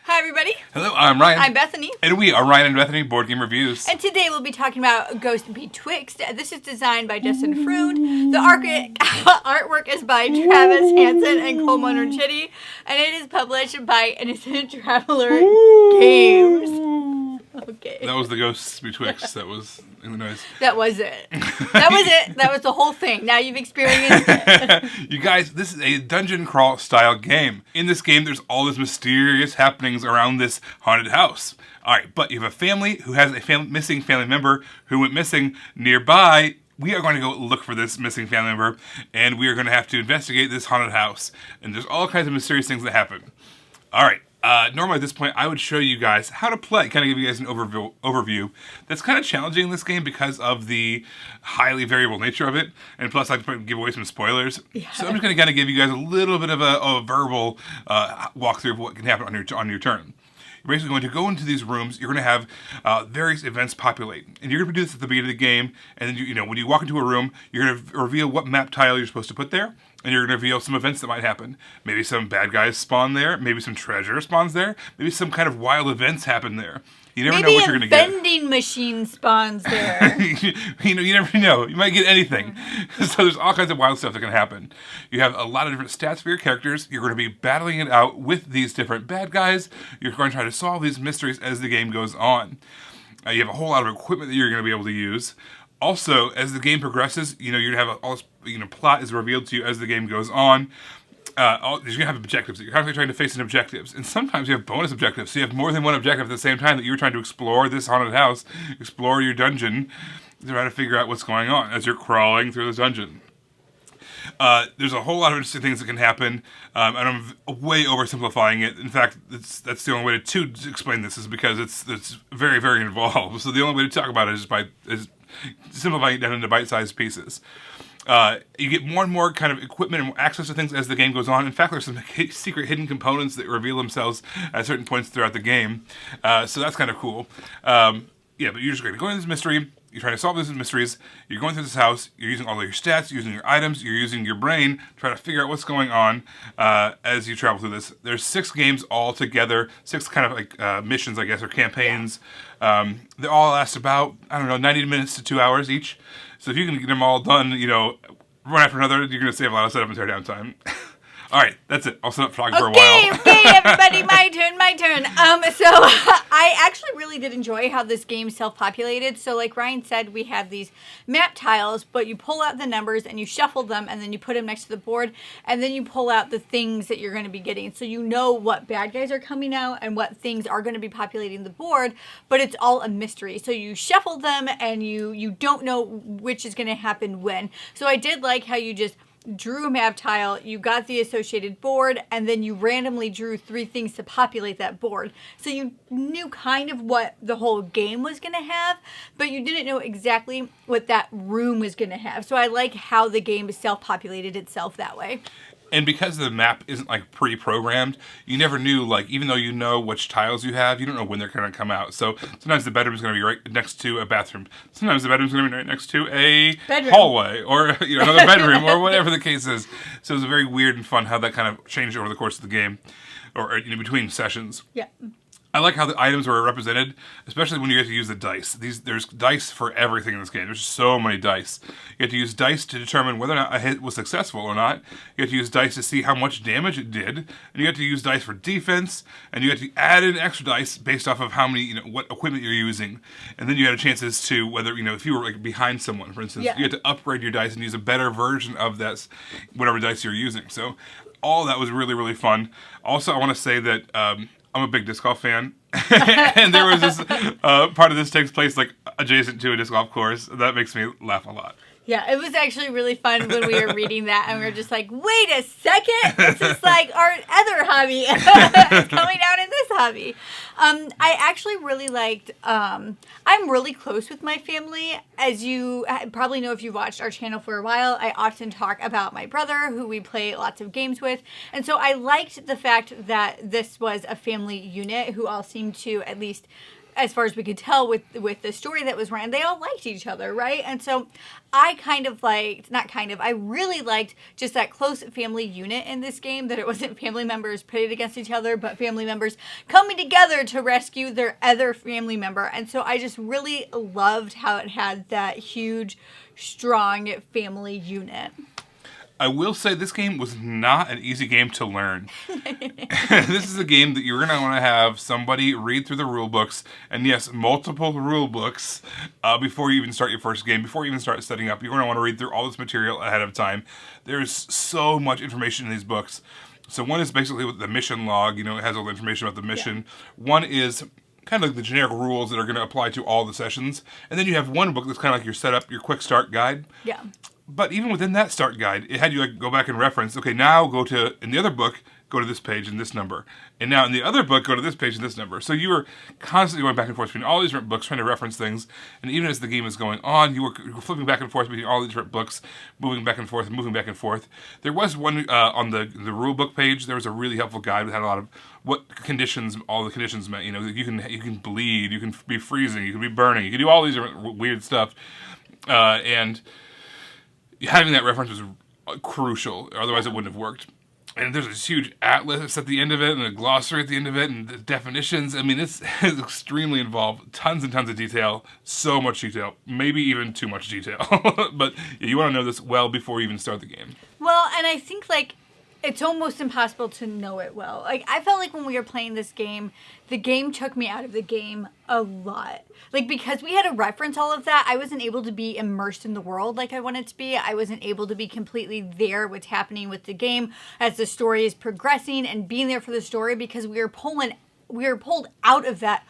Hi, everybody. Hello, I'm Ryan. I'm Bethany. And we are Ryan and Bethany Board Game Reviews. And today we'll be talking about Ghosts Betwixt. This is designed by Justin Frood. The artwork is by Travis Hansen and Cole Monarchetti. And it is published by Innocent Traveler Games. Okay. That was the Ghosts Betwixt. That was in the noise. That was it. That was it. That was the whole thing. Now you've experienced it. You guys, this is a dungeon crawl style game. In this game, there's all this mysterious happenings around this haunted house. All right, but you have a family who has a missing family member who went missing nearby. We are going to go look for this missing family member, and we are going to have to investigate this haunted house. And there's all kinds of mysterious things that happen. All right. Normally at this point, I would show you guys how to play, kind of give you guys an overview. That's kind of challenging in this game because of the highly variable nature of it, and plus I could give away some spoilers. Yeah. So I'm just going to kind of give you guys a little bit of a verbal walkthrough of what can happen on your turn. You're basically going to go into these rooms. You're going to have various events populate, and you're going to do this at the beginning of the game. And then when you walk into a room, you're going to reveal what map tile you're supposed to put there, and you're going to reveal some events that might happen. Maybe some bad guys spawn there. Maybe some treasure spawns there. Maybe some kind of wild events happen there. You never know what you're going to get. Maybe a vending machine spawns there. You never know. You might get anything. So there's all kinds of wild stuff that can happen. You have a lot of different stats for your characters. You're going to be battling it out with these different bad guys. You're going to try to solve these mysteries as the game goes on. You have a whole lot of equipment that you're going to be able to use. Also, as the game progresses, you're going to have all this, plot is revealed to you as the game goes on. You're going to have objectives that you're constantly trying to face in objectives. And sometimes you have bonus objectives. So you have more than one objective at the same time that you're trying to explore this haunted house, explore your dungeon, to try to figure out what's going on as you're crawling through this dungeon. There's a whole lot of interesting things that can happen, and I'm way oversimplifying it. In fact, that's the only way to explain this is because it's very, very involved. So the only way to talk about it is simplifying it down into bite-sized pieces. You get more and more kind of equipment and access to things as the game goes on. In fact, there's some secret hidden components that reveal themselves at certain points throughout the game. So that's kind of cool. But you're just going to go into this mystery. You're trying to solve these mysteries. You're going through this house. You're using all of your stats, using your items. You're using your brain to try to figure out what's going on as you travel through this. There's 6 games all together, 6 kind of like missions, I guess, or campaigns. They all last about, 90 minutes to 2 hours each. So if you can get them all done, one after another, you're going to save a lot of setup and tear down time. All right, that's it. I'll sit up talking for a while. Okay, everybody, my turn. So I actually really did enjoy how this game self-populated. So like Ryan said, we have these map tiles, but you pull out the numbers and you shuffle them, and then you put them next to the board, and then you pull out the things that you're going to be getting. So you know what bad guys are coming out and what things are going to be populating the board, but it's all a mystery. So you shuffle them, and you don't know which is going to happen when. So I did like how you just drew a map tile, you got the associated board, and then you randomly drew 3 things to populate that board. So you knew kind of what the whole game was going to have, but you didn't know exactly what that room was going to have. So I like how the game self-populated itself that way. And because the map isn't like pre-programmed, you never knew, even though you know which tiles you have, you don't know when they're going to come out. So sometimes the bedroom's going to be right next to a bathroom. Sometimes the bedroom's going to be right next to a hallway or another bedroom or whatever the case is. So it was very weird and fun how that kind of changed over the course of the game or between sessions. Yeah. I like how the items were represented, especially when you get to use the dice. There's dice for everything in this game. There's so many dice. You have to use dice to determine whether or not a hit was successful or not. You have to use dice to see how much damage it did. And you have to use dice for defense. And you have to add in extra dice based off of how many, what equipment you're using. And then you had a chances to whether, if you were behind someone, for instance, you had to upgrade your dice and use a better version of that, whatever dice you're using. So all that was really, really fun. Also, I want to say that I'm a big disc golf fan, and there was this part of this takes place adjacent to a disc golf course. That makes me laugh a lot. Yeah, it was actually really fun when we were reading that, and we were just like, wait a second, this is like our other hobby coming out in this hobby. I actually really liked, I'm really close with my family. As you probably know if you've watched our channel for a while, I often talk about my brother, who we play lots of games with. And so I liked the fact that this was a family unit who all seemed to at least as far as we could tell with the story that was ran, they all liked each other, right? And so I I really liked just that close family unit in this game, that it wasn't family members pitted against each other, but family members coming together to rescue their other family member. And so I just really loved how it had that huge, strong family unit. I will say this game was not an easy game to learn. This is a game that you're going to want to have somebody read through the rule books, and yes, multiple rule books, before you even start your first game, before you even start setting up. You're going to want to read through all this material ahead of time. There's so much information in these books. So one is basically with the mission log, it has all the information about the mission. Yeah. One is kind of like the generic rules that are going to apply to all the sessions. And then you have one book that's kind of like your setup, your quick start guide. Yeah. But even within that start guide, it had you go back and reference, okay, now in the other book, go to this page and this number. And now in the other book, go to this page and this number. So you were constantly going back and forth between all these different books, trying to reference things. And even as the game is going on, you were flipping back and forth between all these different books, moving back and forth, moving back and forth. There was one on the rule book page, there was a really helpful guide that had a lot of what conditions, all the conditions meant. You can bleed, you can be freezing, you can be burning, you can do all these different weird stuff. And having that reference was crucial, otherwise it wouldn't have worked. And there's this huge atlas at the end of it, and a glossary at the end of it, and the definitions. I mean, it's extremely involved. Tons and tons of detail. So much detail. Maybe even too much detail. But you want to know this well before you even start the game. Well, and I think, it's almost impossible to know it well. I felt like when we were playing this game, the game took me out of the game a lot. Because we had to reference all of that, I wasn't able to be immersed in the world like I wanted to be. I wasn't able to be completely there what's happening with the game as the story is progressing and being there for the story, because we were pulled out of that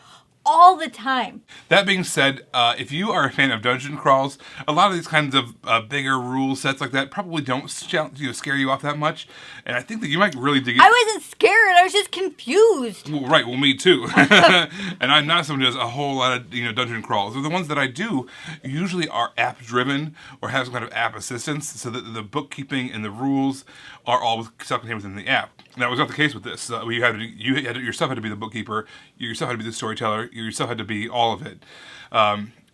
all the time. That being said, if you are a fan of dungeon crawls, a lot of these kinds of bigger rule sets like that probably don't scare you off that much. And I think that you might really dig it. I wasn't scared. I was just confused. Well, right. Well, me too. And I'm not someone who does a whole lot of dungeon crawls. So the ones that I do usually are app driven or have some kind of app assistance, so that the bookkeeping and the rules are all self-contained within the app. And that was not the case with this. Yourself had to be the bookkeeper. You yourself had to be the storyteller. You yourself had to be all of it.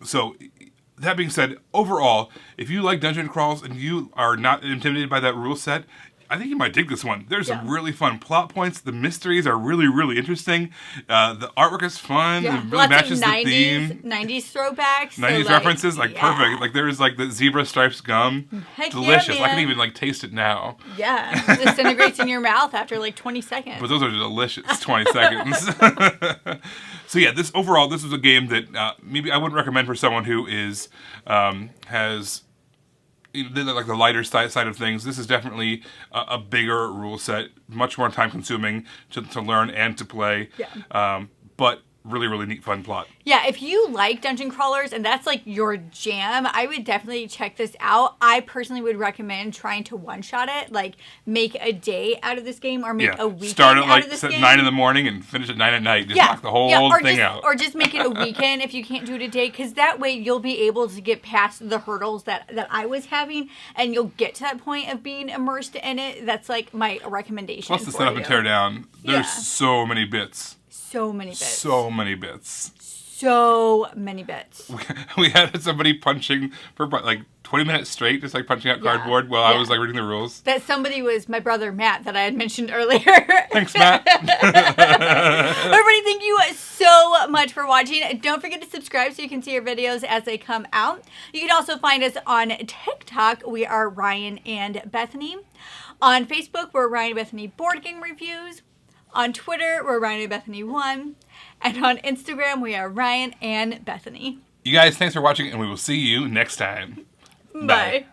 So that being said, overall, if you like dungeon crawls and you are not intimidated by that rule set, I think you might dig this one. There's some really fun plot points. The mysteries are really, really interesting. The artwork is fun. Yeah. It really Lots matches of 90s, the theme. 90s throwbacks. 90s references, perfect. There's the zebra stripes gum. Heck delicious. Yeah, I can even taste it now. Yeah. It disintegrates in your mouth after 20 seconds. But those are delicious 20 seconds. So yeah, this was a game that maybe I wouldn't recommend for someone who has the lighter side of things. This is definitely a bigger rule set, much more time consuming to learn and to play. Yeah. But really, really neat, fun plot. Yeah, if you like dungeon crawlers and that's your jam, I would definitely check this out. I personally would recommend trying to one-shot it, make a day out of this game or make a weekend start out of this game. Start at 9 in the morning and finish at 9 at night. Just knock the whole thing out. Or just make it a weekend if you can't do it a day, because that way you'll be able to get past the hurdles that I was having, and you'll get to that point of being immersed in it. That's my recommendation. Plus the setup and tear down. There's so many bits. So many bits. So many bits. So many bits. We had somebody punching for 20 minutes straight, just punching out cardboard while I was reading the rules. That somebody was my brother Matt that I had mentioned earlier. Thanks, Matt. Everybody, thank you so much for watching. Don't forget to subscribe so you can see our videos as they come out. You can also find us on TikTok. We are Ryan and Bethany. On Facebook, we're Ryan and Bethany Board Game Reviews. On Twitter, we're Ryan and Bethany 1. And on Instagram, we are Ryan and Bethany. You guys, thanks for watching, and we will see you next time. Bye.